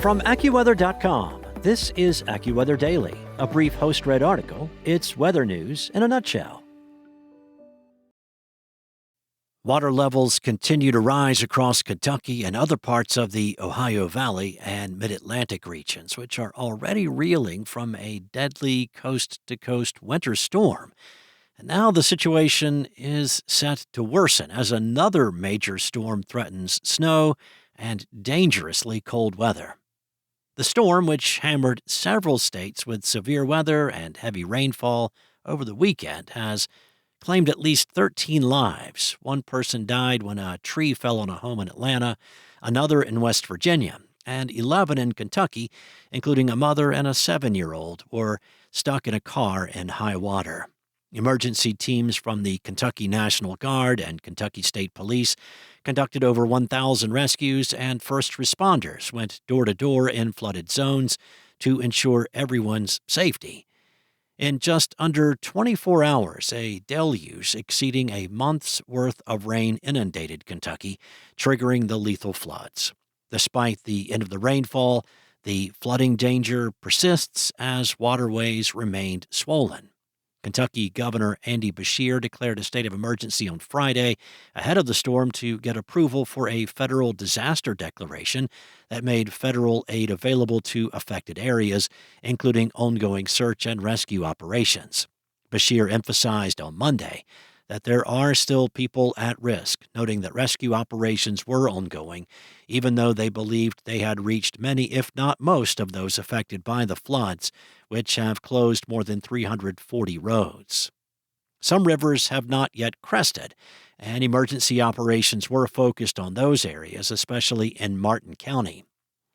From AccuWeather.com, this is AccuWeather Daily, a brief host-read article. It's weather news in a nutshell. Water levels continue to rise across Kentucky and other parts of the Ohio Valley and Mid-Atlantic regions, which are already reeling from a deadly coast-to-coast winter storm. And now the situation is set to worsen as another major storm threatens snow and dangerously cold weather. The storm, which hammered several states with severe weather and heavy rainfall over the weekend, has claimed at least 13 lives. One person died when a tree fell on a home in Atlanta, another in West Virginia, and 11 in Kentucky, including a mother and a 7-year-old, were stuck in a car in high water. Emergency teams from the Kentucky National Guard and Kentucky State Police conducted over 1,000 rescues, and first responders went door-to-door in flooded zones to ensure everyone's safety. In just under 24 hours, a deluge exceeding a month's worth of rain inundated Kentucky, triggering the lethal floods. Despite the end of the rainfall, the flooding danger persists as waterways remained swollen. Kentucky Governor Andy Beshear declared a state of emergency on Friday ahead of the storm to get approval for a federal disaster declaration that made federal aid available to affected areas, including ongoing search and rescue operations. Beshear emphasized on Monday that there are still people at risk, noting that rescue operations were ongoing, even though they believed they had reached many, if not most, of those affected by the floods, which have closed more than 340 roads. Some rivers have not yet crested, and emergency operations were focused on those areas, especially in Martin County.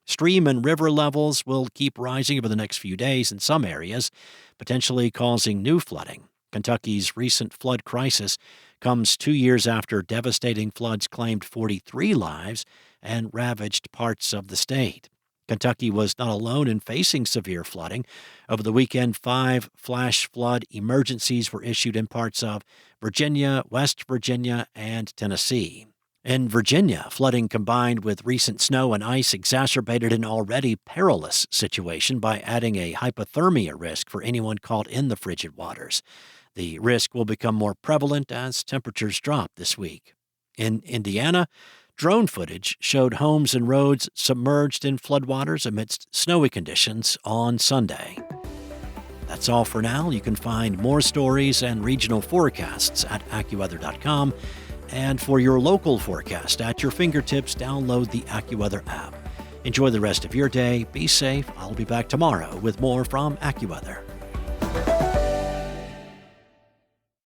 Stream and river levels will keep rising over the next few days in some areas, potentially causing new flooding. Kentucky's recent flood crisis comes 2 years after devastating floods claimed 43 lives and ravaged parts of the state. Kentucky was not alone in facing severe flooding. Over the weekend, 5 flash flood emergencies were issued in parts of Virginia, West Virginia, and Tennessee. In Virginia, flooding combined with recent snow and ice exacerbated an already perilous situation by adding a hypothermia risk for anyone caught in the frigid waters. The risk will become more prevalent as temperatures drop this week. In Indiana, drone footage showed homes and roads submerged in floodwaters amidst snowy conditions on Sunday. That's all for now. You can find more stories and regional forecasts at AccuWeather.com. And for your local forecast at your fingertips, download the AccuWeather app. Enjoy the rest of your day. Be safe. I'll be back tomorrow with more from AccuWeather.